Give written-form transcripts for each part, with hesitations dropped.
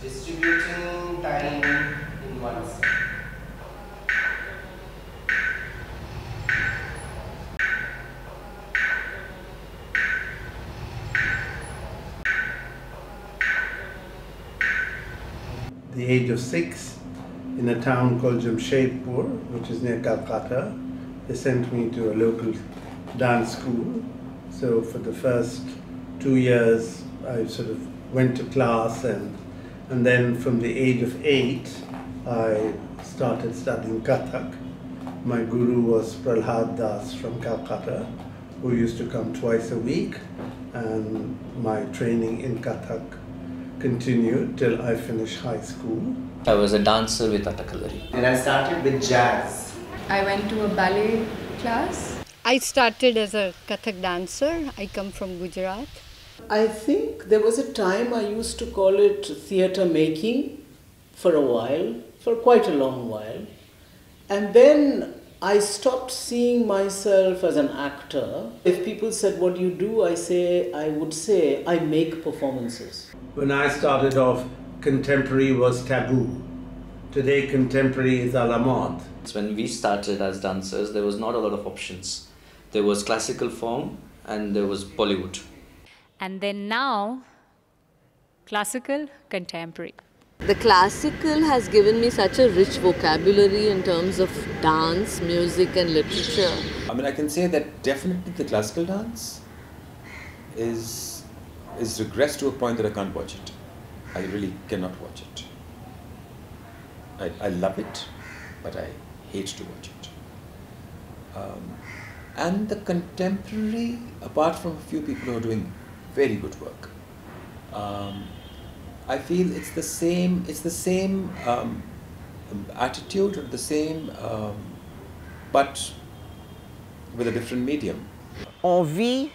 Distributing time in oneself. The age of 6 in a town called Jamshedpur, which is near Calcutta. They sent me to a local dance school. So for the first 2 years, I sort of went to class, and then from the age of 8, I started studying Kathak. My guru was Prahlad Das from Calcutta, who used to come twice a week, and my training in Kathak continued till I finished high school. I was a dancer with Atakalari. And I started with jazz. I went to a ballet class. I started as a Kathak dancer. I come from Gujarat. I think there was a time I used to call it theatre making for a while, for quite a long while. And then I stopped seeing myself as an actor. If people said, "What do you do?" I would say, I make performances. When I started off, contemporary was taboo. Today, contemporary is a la mode. When we started as dancers, there was not a lot of options. There was classical form and there was Bollywood. And then now, classical, contemporary. The classical has given me such a rich vocabulary in terms of dance, music and literature. I mean, I can say that definitely the classical dance is regressed to a point that I can't watch it. I really cannot watch it. I love it, but I hate to watch it. And the contemporary, apart from a few people who are doing very good work, I feel it's the same attitude, or the same, but with a different medium. On vit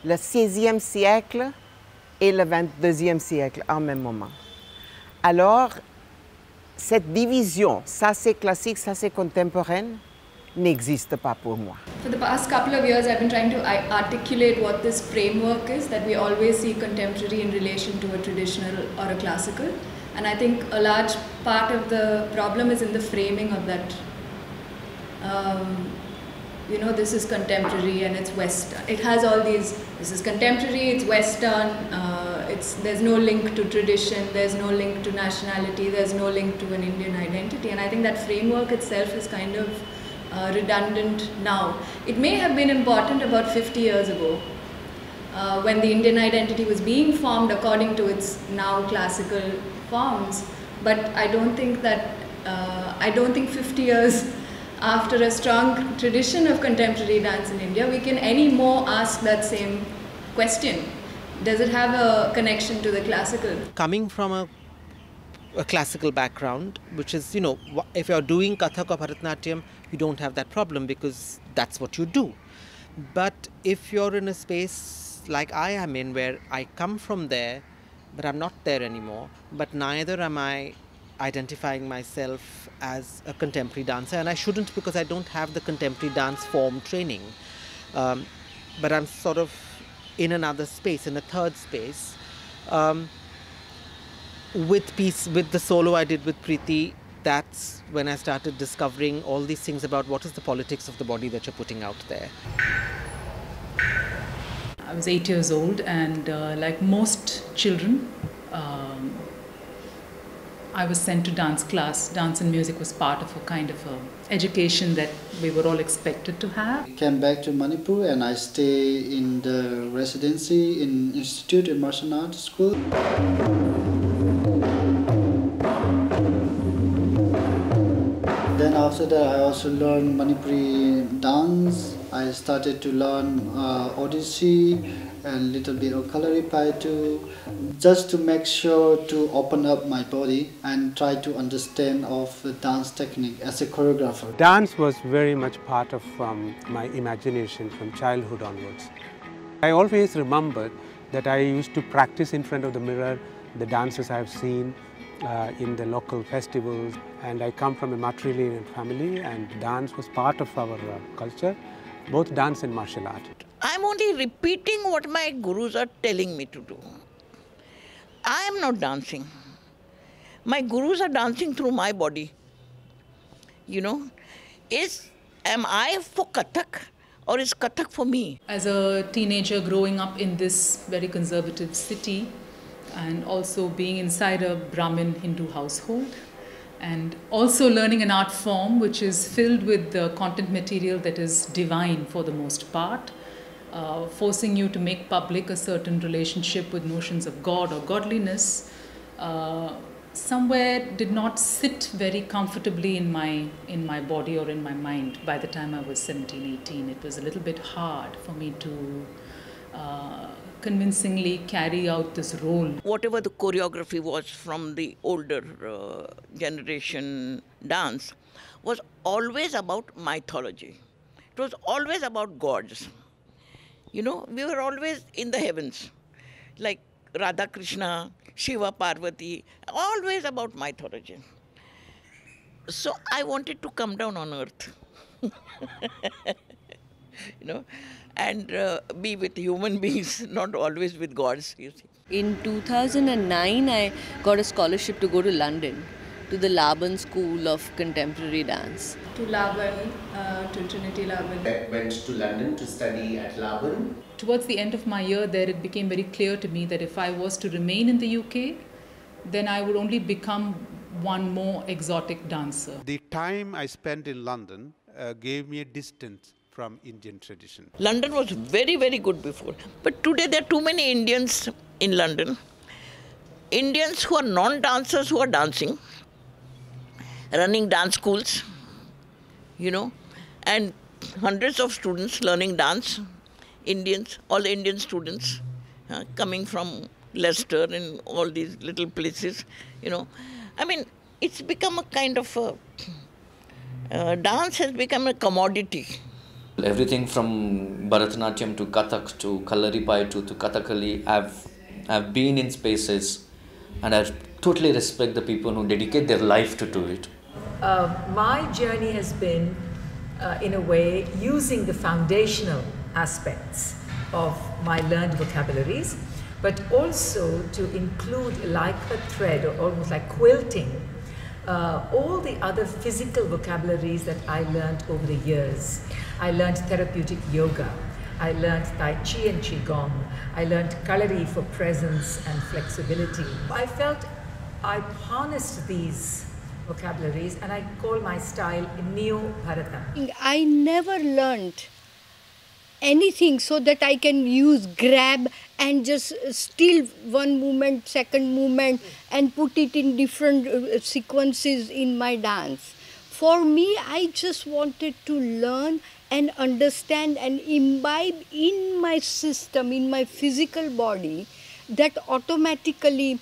le 16e siècle et le 22e siècle en même moment. Alors, cette division, ça c'est classique, ça c'est contemporain, n'existe pas pour moi. For the past couple of years, I've been trying to articulate what this framework is, that we always see contemporary in relation to a traditional or a classical. And I think a large part of the problem is in the framing of that. This is contemporary and it's Western. It has all these, this is contemporary, it's Western, there's no link to tradition, there's no link to nationality, there's no link to an Indian identity. And I think that framework itself is kind of redundant now. It may have been important about 50 years ago, when the Indian identity was being formed according to its now classical forms. But I don't think 50 years after a strong tradition of contemporary dance in India, we can anymore ask that same question. Does it have a connection to the classical? Coming from a classical background, which is, if you're doing Kathak or Bharatanatyam, you don't have that problem because that's what you do. But if you're in a space like I am in, where I come from there, but I'm not there anymore, but neither am I identifying myself as a contemporary dancer, and I shouldn't because I don't have the contemporary dance form training. But I'm sort of in another space, in a third space. With the solo I did with Preeti, that's when I started discovering all these things about what is the politics of the body that you're putting out there. I was 8 years old, and like most children, I was sent to dance class. Dance and music was part of a kind of education that we were all expected to have. I came back to Manipur and I stay in the residency in Institute of Martial Arts School. Then after that I also learned Manipuri dance. I started to learn Odissi and little bit of Kalaripayattu too, just to make sure to open up my body and try to understand of the dance technique as a choreographer. Dance was very much part of my imagination from childhood onwards. I always remembered that I used to practice in front of the mirror the dances I have seen in the local festivals, and I come from a matrilineal family, and dance was part of our culture, both dance and martial art. I'm only repeating what my gurus are telling me to do. I am not dancing. My gurus are dancing through my body. You know, am I for Kathak or is Kathak for me? As a teenager growing up in this very conservative city and also being inside a Brahmin Hindu household and also learning an art form which is filled with the content material that is divine for the most part, forcing you to make public a certain relationship with notions of God or godliness, somewhere did not sit very comfortably in my body or in my mind by the time I was 17, 18. It was a little bit hard for me to convincingly carry out this role. Whatever the choreography was from the older generation dance was always about mythology. It was always about gods. You know, we were always in the heavens, like Radha Krishna, Shiva, Parvati, always about mythology. So I wanted to come down on earth, you know, and be with human beings, not always with gods, you see. In 2009, I got a scholarship to go to London, to the Laban School of Contemporary Dance. To Laban, to Trinity Laban. I went to London to study at Laban. Towards the end of my year there, it became very clear to me that if I was to remain in the UK, then I would only become one more exotic dancer. The time I spent in London gave me a distance from Indian tradition. London was very, very good before. But today there are too many Indians in London. Indians who are non-dancers who are dancing, running dance schools, you know, and hundreds of students learning dance. Indians, all Indian students coming from Leicester and all these little places, you know. I mean, it's become a kind of dance has become a commodity. Everything from Bharatanatyam to Kathak to Kalaripai to Kathakali, I've been in spaces and I totally respect the people who dedicate their life to do it. My journey has been, in a way, using the foundational aspects of my learned vocabularies, but also to include, like a thread or almost like quilting, all the other physical vocabularies that I learned over the years. I learned therapeutic yoga, I learned Tai Chi and Qigong, I learned Kalari for presence and flexibility. I felt I harnessed these vocabularies and I call my style Neo-Bharata. I never learned anything so that I can use grab and just steal one movement, second movement and put it in different sequences in my dance. For me, I just wanted to learn and understand and imbibe in my system, in my physical body, that automatically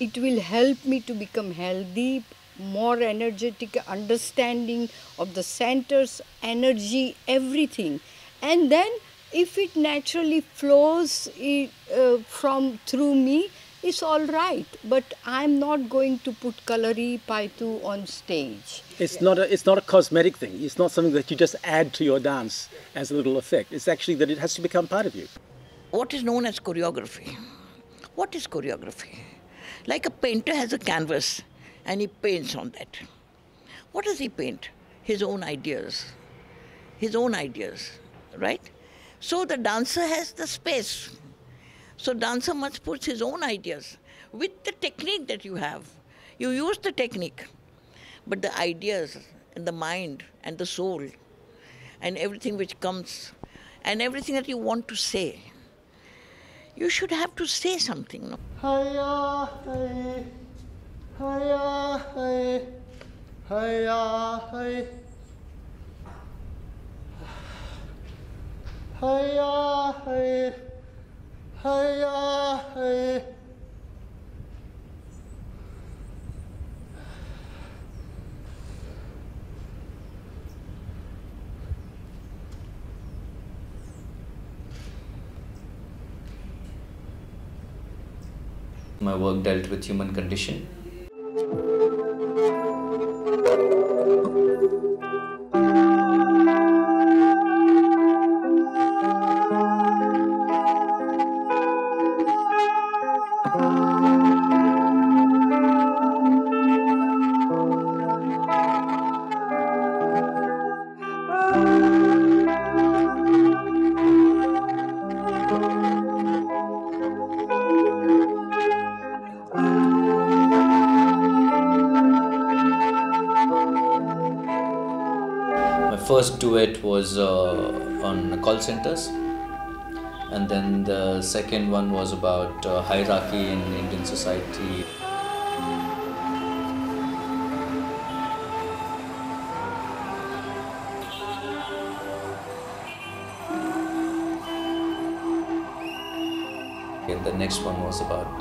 it will help me to become healthy, more energetic, understanding of the centers, energy, everything. And then if it naturally flows through me, it's all right. But I'm not going to put Kalari Paitu on stage. It's not a cosmetic thing. It's not something that you just add to your dance as a little effect. It's actually that it has to become part of you. What is known as choreography? What is choreography? Like a painter has a canvas and he paints on that. What does he paint? His own ideas. His own ideas, right? So the dancer has the space. So dancer must put his own ideas with the technique that you have. You use the technique, but the ideas and the mind and the soul and everything which comes and everything that you want to say, you should have to say something. No? Hiya, hi, hiya, hi, hiya, hi. Hiya, hi, hiya, hi. My work dealt with human condition. first duet was on call centers, and then the second one was about hierarchy in Indian society. And the next one was about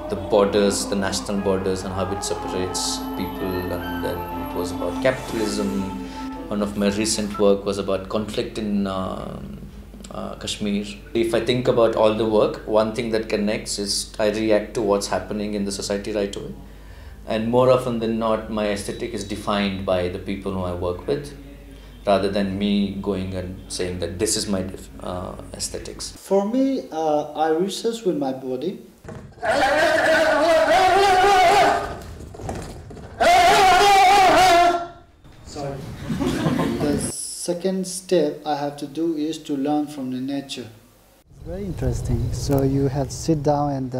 the borders, the national borders, and how it separates people. And then it was about capitalism. One of my recent work was about conflict in Kashmir. If I think about all the work, one thing that connects is I react to what's happening in the society right away. And more often than not, my aesthetic is defined by the people who I work with, rather than me going and saying that this is my aesthetics. For me, I research with my body. Sorry. The second step I have to do is to learn from the nature. It's very interesting. So you have sit down and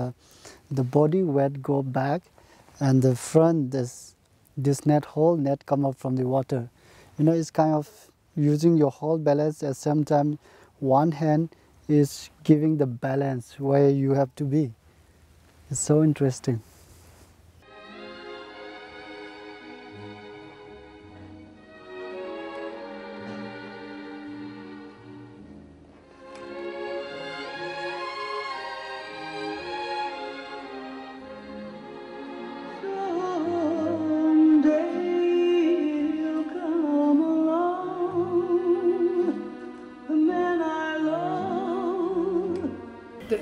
the body weight go back, and the front, this net come up from the water. You know, it's kind of using your whole balance. At the same time, one hand is giving the balance where you have to be. It's so interesting.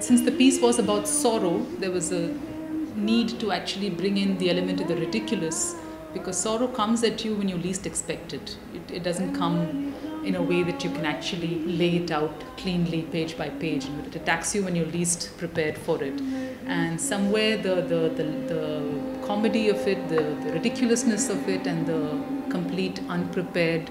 Since the piece was about sorrow, there was a need to actually bring in the element of the ridiculous, because sorrow comes at you when you least expect it. It doesn't come in a way that you can actually lay it out cleanly page by page. It attacks you when you're least prepared for it. And somewhere the comedy of it, the ridiculousness of it, and the complete unprepared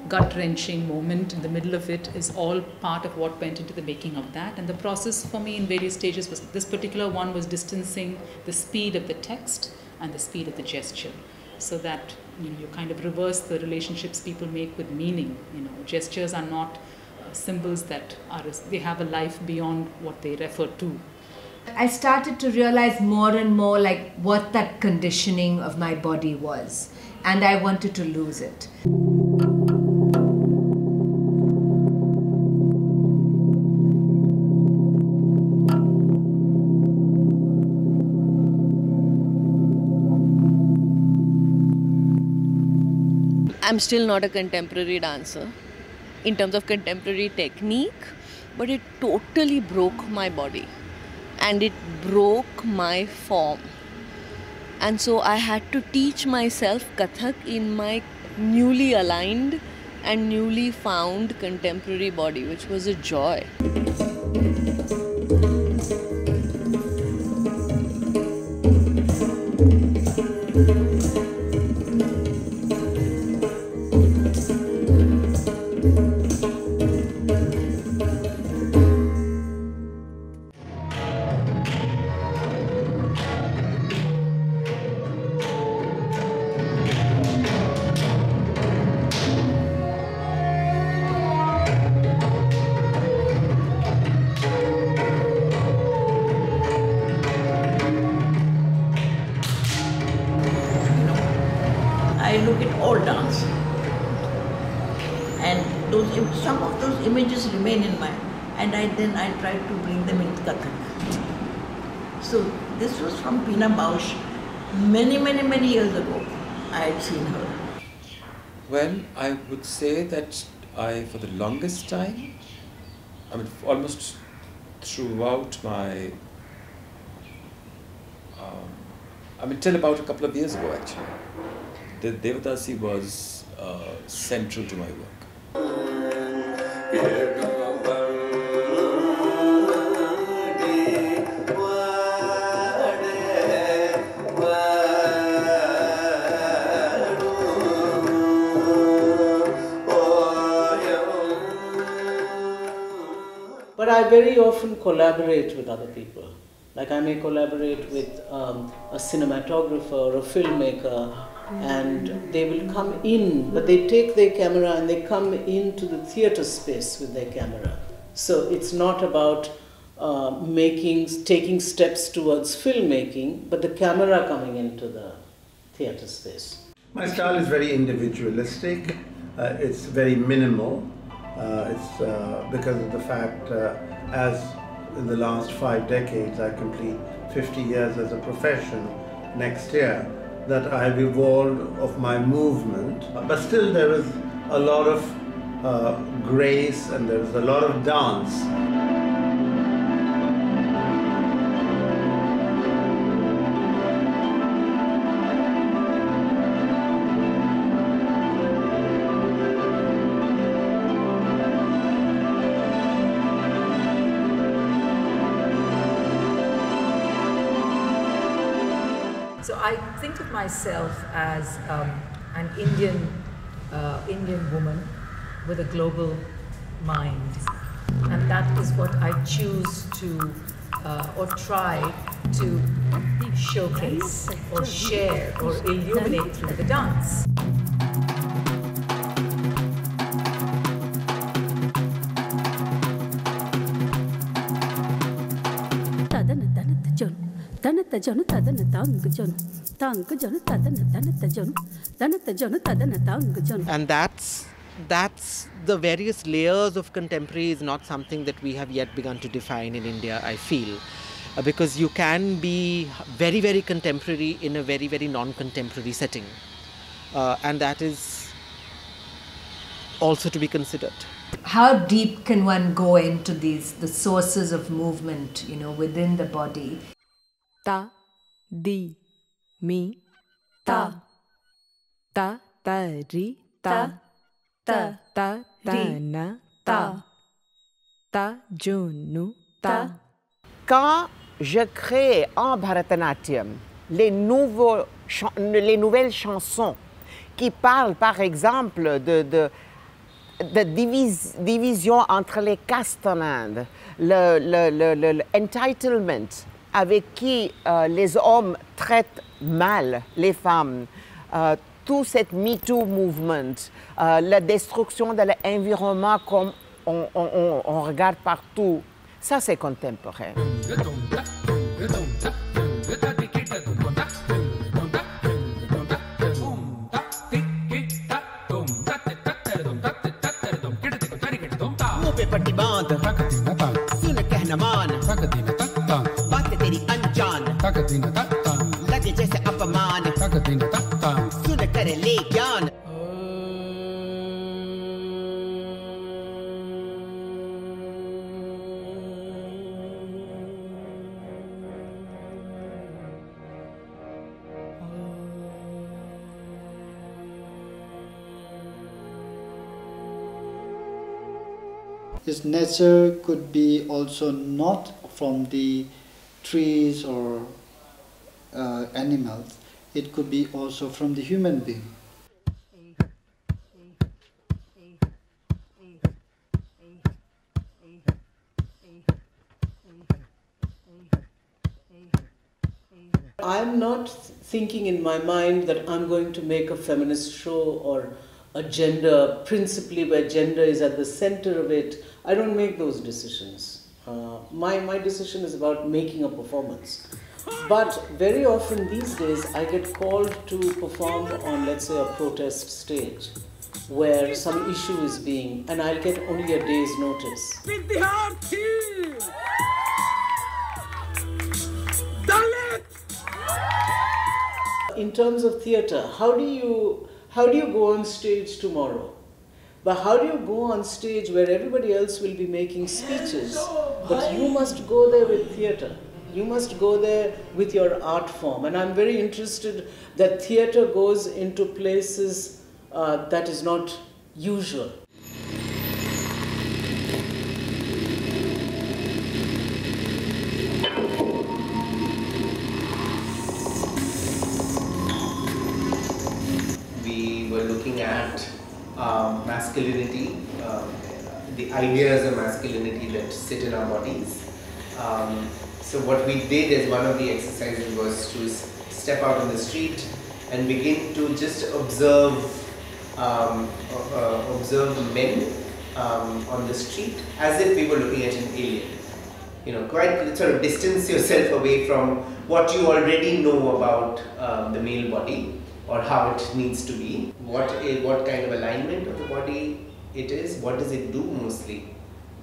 gut-wrenching moment in the middle of it is all part of what went into the making of that. And the process for me in various stages was, this particular one was distancing the speed of the text and the speed of the gesture, so that you kind of reverse the relationships people make with meaning. Gestures are not symbols that they have a life beyond what they refer to. I started to realize more and more like what that conditioning of my body was, and I wanted to lose it. I'm still not a contemporary dancer in terms of contemporary technique, but it totally broke my body and it broke my form. And so I had to teach myself Kathak in my newly aligned and newly found contemporary body, which was a joy. I look at all dance, and some of those images remain in my, and then I try to bring them into Kathak. So this was from Pina Bausch, many years ago. I had seen her. Well, I would say that for the longest time, almost throughout my, till about a couple of years ago actually, the Devadasi was central to my work. But I very often collaborate with other people. Like I may collaborate with a cinematographer or a filmmaker, and they will come in, but they take their camera and they come into the theatre space with their camera. So it's not about taking steps towards filmmaking, but the camera coming into the theatre space. My style is very individualistic. It's very minimal. It's because of the fact, as in the last 5 decades, I complete 50 years as a profession next year, that I've evolved of my movement. But still there is a lot of grace and there is a lot of dance. So I think of myself as an Indian woman with a global mind, and that is what I choose to or try to showcase or share or illuminate through the dance. And that's the various layers of contemporary is not something that we have yet begun to define in India, I feel. Because you can be very, very contemporary in a very, very non-contemporary setting. And that is also to be considered. How deep can one go into the sources of movement, within the body? Ta, di, mi, ta. Ta, ta, ri, ta. Ta, ta, na, ta. Ta, junu, ta. Quand je crée en Bharatanatyam les nouvelles chansons qui parlent par exemple de division entre les castes en Inde, le entitlement avec qui les hommes traitent mal les femmes, tout cette MeToo movement, la destruction de l'environnement comme on regarde partout, ça c'est contemporain. Its nature could be also not from the trees or animals. It could be also from the human being. I'm not thinking in my mind that I'm going to make a feminist show or a gender, principally where gender is at the center of it. I don't make those decisions. My decision is about making a performance. But very often these days I get called to perform on, let's say, a protest stage where some issue is being, and I'll get only a day's notice. In terms of theatre, how do you go on stage tomorrow? But how do you go on stage where everybody else will be making speeches? But you must go there with theatre. You must go there with your art form. And I'm very interested that theatre goes into places that is not usual. We were looking at masculinity, the ideas of masculinity that sit in our bodies. So what we did as one of the exercises was to step out on the street and begin to just observe men on the street as if we were looking at an alien. You know, quite sort of distance yourself away from what you already know about the male body or how it needs to be, what kind of alignment of the body it is, what does it do mostly.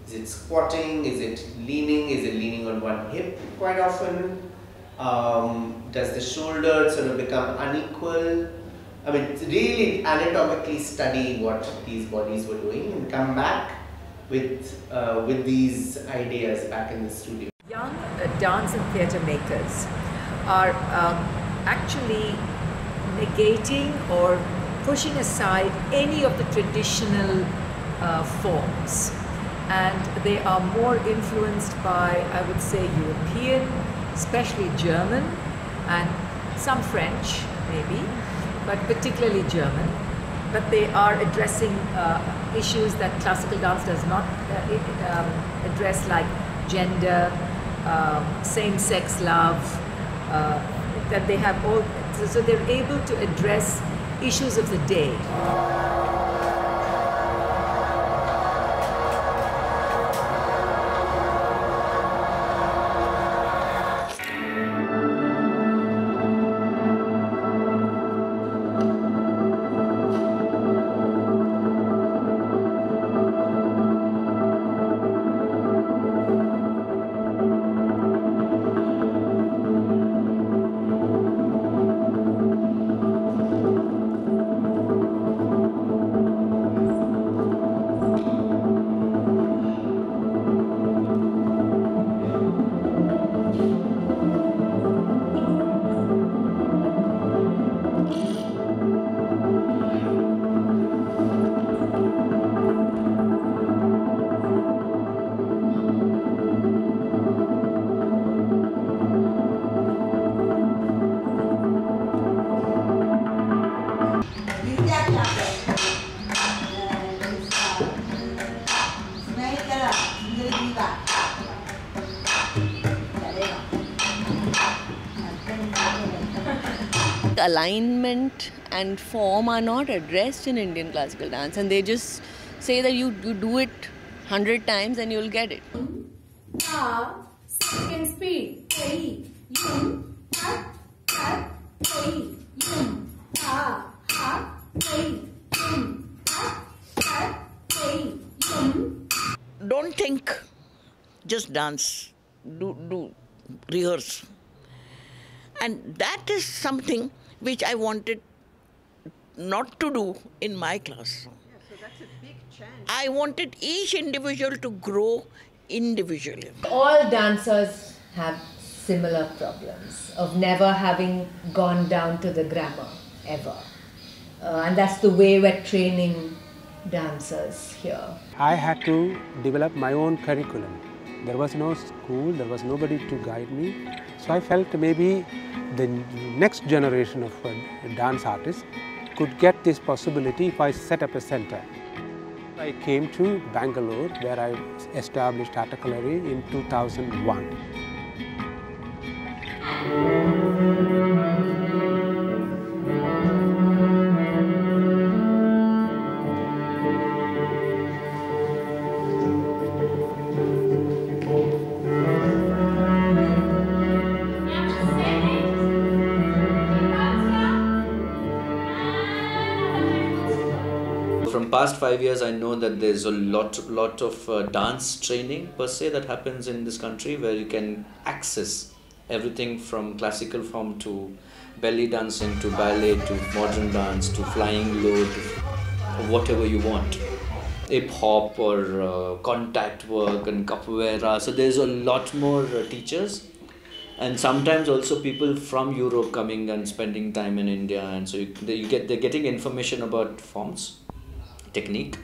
Is it squatting, is it leaning on one hip quite often? Does the shoulder sort of become unequal? I mean, really anatomically study what these bodies were doing and come back with these ideas back in the studio. Young dance and theatre makers are actually negating or pushing aside any of the traditional forms, and they are more influenced by, I would say, European, especially German, and some French maybe, but particularly German. But they are addressing issues that classical dance does not address, like gender, same-sex love, that they have all, so they're able to address issues of the day. Alignment and form are not addressed in Indian classical dance, and they just say that you do it 100 times and you'll get it. Second speed. Don't think, just dance, do rehearse. And that is something which I wanted not to do in my class. Yeah, so that's a big change. I wanted each individual to grow individually. All dancers have similar problems of never having gone down to the grammar, ever. And that's the way we're training dancers here. I had to develop my own curriculum. There was no school, there was nobody to guide me. So I felt maybe the next generation of dance artists could get this possibility if I set up a center. I came to Bangalore, where I established Attacolari in 2001. From past 5 years, I know that there's a lot of dance training per se that happens in this country, where you can access everything from classical form to belly dancing to ballet to modern dance to flying low to whatever you want. Hip hop or contact work and capoeira. So there's a lot more teachers, and sometimes also people from Europe coming and spending time in India, and so they're getting information about forms, technique.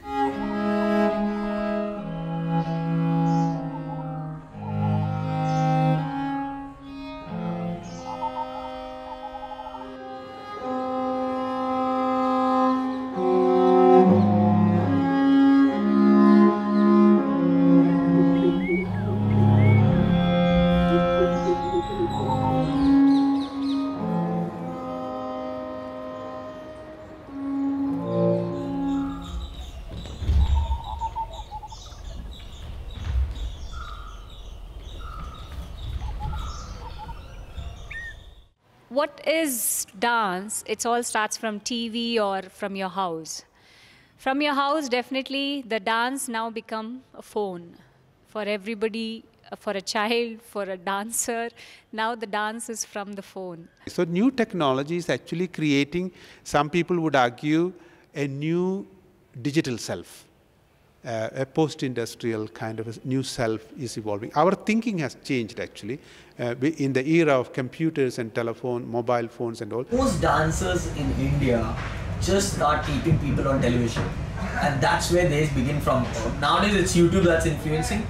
what is dance? It all starts from TV or from your house. From your house, definitely the dance now become a phone for everybody, for a child, for a dancer. Now the dance is from the phone. So new technology is actually creating, some people would argue, a new digital self. A post-industrial kind of a new self is evolving. Our thinking has changed actually in the era of computers and telephone, mobile phones and all. Most dancers in India just start keeping people on television, and that's where they begin from. Nowadays it's YouTube that's influencing.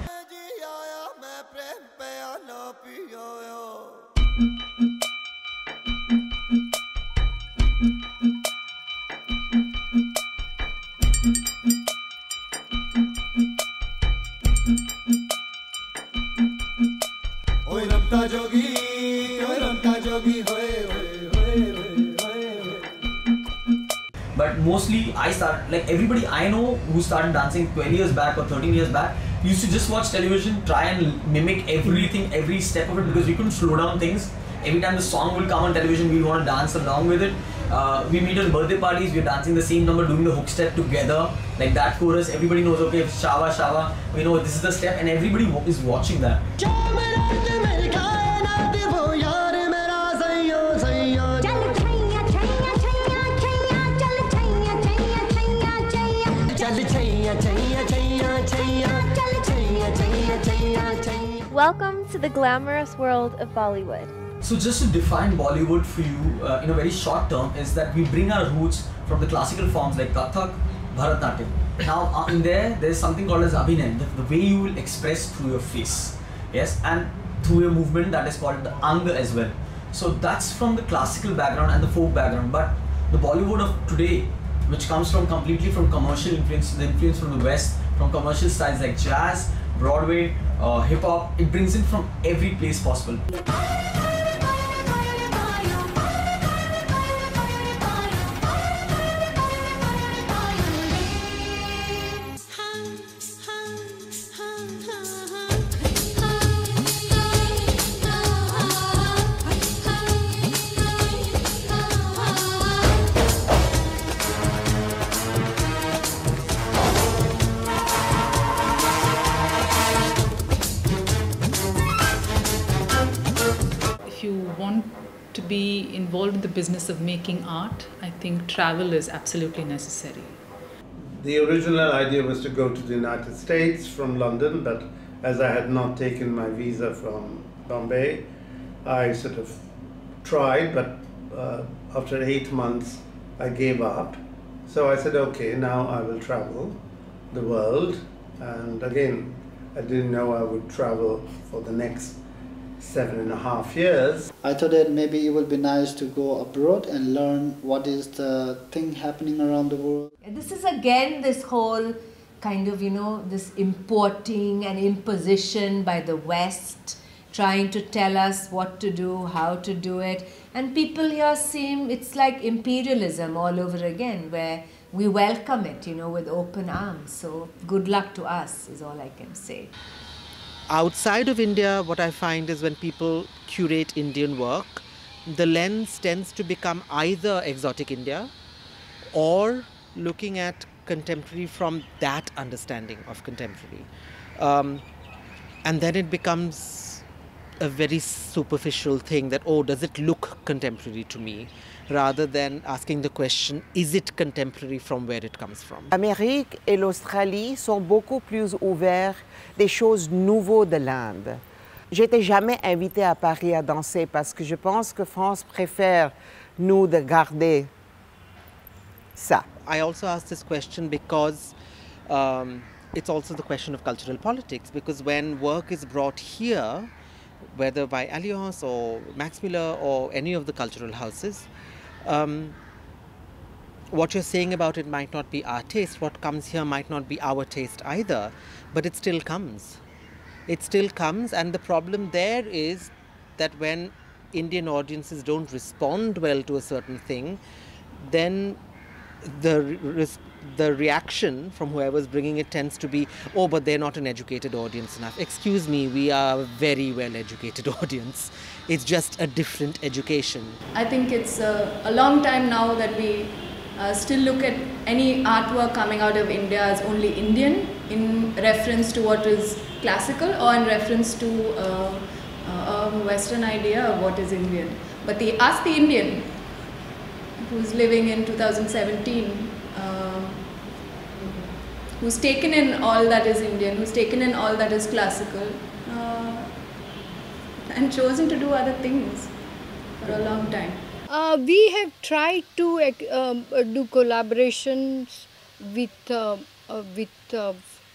But mostly I start, like everybody I know who started dancing 12 years back or 13 years back, used to just watch television, try and mimic everything, every step of it, because we couldn't slow down things. Every time the song will come on television, we want to dance along with it. We meet at birthday parties, we're dancing the same number, doing the hook step together, like that chorus. Everybody knows, okay, Shava, Shava, we know this is the step, and everybody is watching that. Welcome to the glamorous world of Bollywood. So just to define Bollywood for you in a very short term is that we bring our roots from the classical forms like Kathak, Bharatanatyam. Now in there's something called as Abhinay, the way you will express through your face, yes, and through your movement, that is called the Anga as well. So that's from the classical background and the folk background, but the Bollywood of today, which comes from completely from commercial influence, the influence from the West, from commercial styles like jazz, Broadway, hip-hop, it brings in from every place possible. If you want to be involved in the business of making art, I think travel is absolutely necessary. The original idea was to go to the United States from London, but as I had not taken my visa from Bombay, I sort of tried, but after 8 months I gave up. So I said, okay, now I will travel the world. And again, I didn't know I would travel for the next 7.5 years. I thought that maybe it would be nice to go abroad and learn what is the thing happening around the world. This is again this whole kind of, this importing and imposition by the West, trying to tell us what to do, how to do it. And people here seem, it's like imperialism all over again, where we welcome it, with open arms. So good luck to us is all I can say. Outside of India, what I find is when people curate Indian work, the lens tends to become either exotic India or looking at contemporary from that understanding of contemporary. And then it becomes a very superficial thing that, oh, does it look contemporary to me? Rather than asking the question, is it contemporary from where it comes from? L'Amérique et l'Australie sont beaucoup plus ouverts des choses nouvelles de l'Inde. J'étais jamais invitée à Paris à danser parce que je pense que France préfère nous de garder ça. I also ask this question because it's also the question of cultural politics, because when work is brought here, whether by Alliance or Max Muller or any of the cultural houses, what you're saying about it might not be our taste. What comes here might not be our taste either, but it still comes. It still comes, and the problem there is that when Indian audiences don't respond well to a certain thing, then the reaction from whoever's bringing it tends to be, oh, but they're not an educated audience enough. Excuse me, we are a very well educated audience. It's just a different education. I think it's a long time now that we still look at any artwork coming out of India as only Indian in reference to what is classical or in reference to a Western idea of what is Indian. But ask the Indian who's living in 2017, who's taken in all that is Indian, who's taken in all that is classical, and chosen to do other things for a long time. We have tried to do collaborations with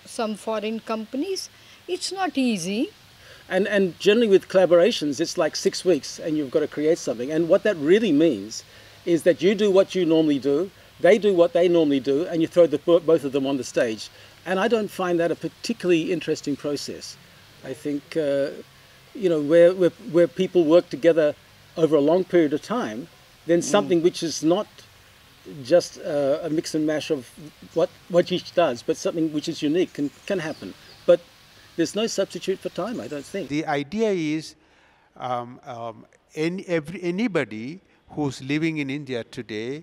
some foreign companies. It's not easy. And generally with collaborations, it's like 6 weeks and you've got to create something. And what that really means is that you do what you normally do, they do what they normally do, and you throw both of them on the stage. And I don't find that a particularly interesting process. I think, you know, where people work together over a long period of time, then something which is not just a mix and mash of what each does, but something which is unique can happen. But there's no substitute for time, I don't think. The idea is anybody who's living in India today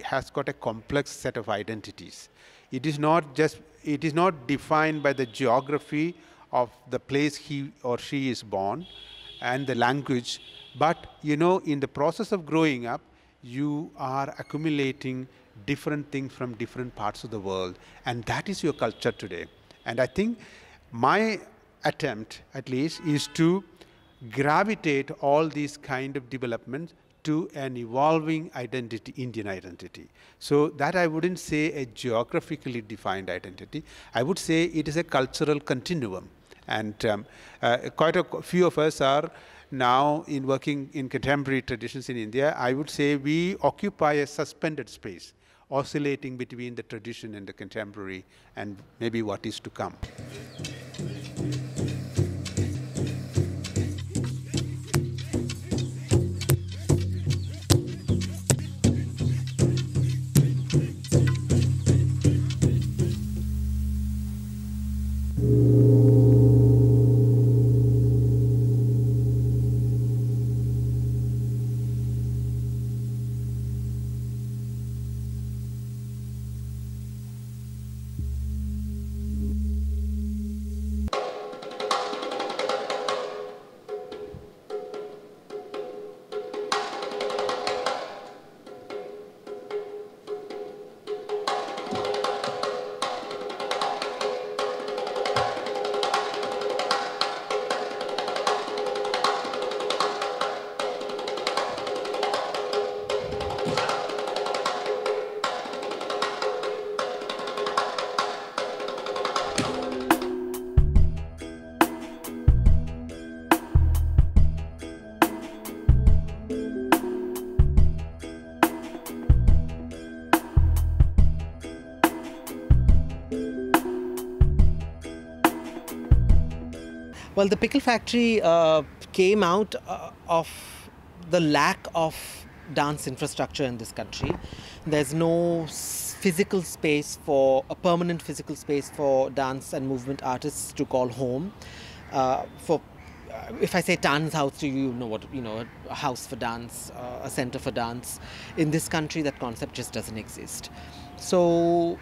has got a complex set of identities. It is not defined by the geography of the place he or she is born and the language, but you know, in the process of growing up, you are accumulating different things from different parts of the world, and that is your culture today. And I think my attempt, at least, is to gravitate all these kind of developments to an evolving identity, Indian identity. So that I wouldn't say a geographically defined identity. I would say it is a cultural continuum. And quite a few of us are now working in contemporary traditions in India. I would say we occupy a suspended space, oscillating between the tradition and the contemporary and maybe what is to come. Well, the pickle factory came out of the lack of dance infrastructure in this country. There's no physical space a permanent physical space for dance and movement artists to call home. If I say dance house to you, know what, a house for dance, a center for dance. In this country, that concept just doesn't exist. So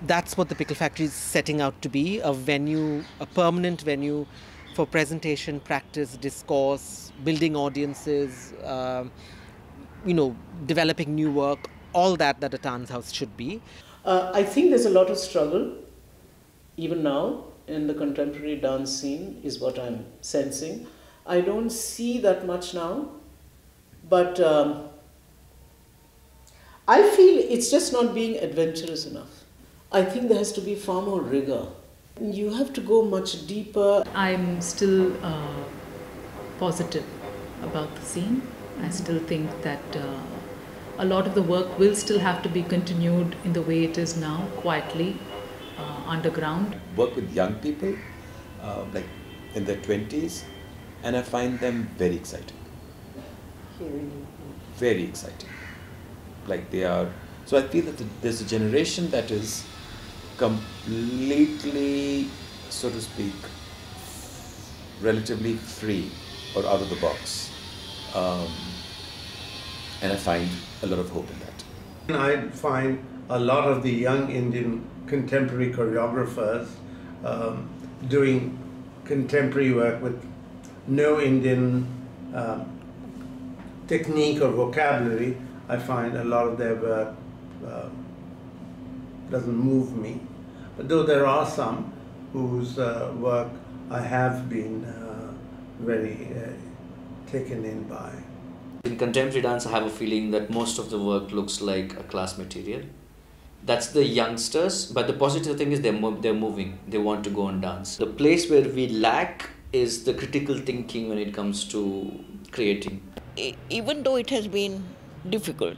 that's what the Pickle Factory is setting out to be, a venue, a permanent venue for presentation, practice, discourse, building audiences, developing new work, all that a dance house should be. I think there's a lot of struggle, even now, in the contemporary dance scene, is what I'm sensing. I don't see that much now, but I feel it's just not being adventurous enough. I think there has to be far more rigor. You have to go much deeper. I'm still positive about the scene. I still think that a lot of the work will still have to be continued in the way it is now, quietly, underground. Work with young people, like in their 20s, and I find them very exciting. Very exciting. Like they are So I feel that there's a generation that is completely, so to speak, relatively free or out of the box. And I find a lot of hope in that. I find a lot of the young Indian contemporary choreographers doing contemporary work with no Indian technique or vocabulary. I find a lot of their work doesn't move me. But though there are some whose work I have been very taken in by. In contemporary dance, I have a feeling that most of the work looks like a class material. That's the youngsters, but the positive thing is they're moving. They want to go and dance. The place where we lack is the critical thinking when it comes to creating. Even though it has been difficult,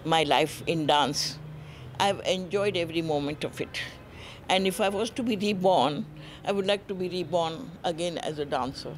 my life in dance, I've enjoyed every moment of it. And if I was to be reborn, I would like to be reborn again as a dancer.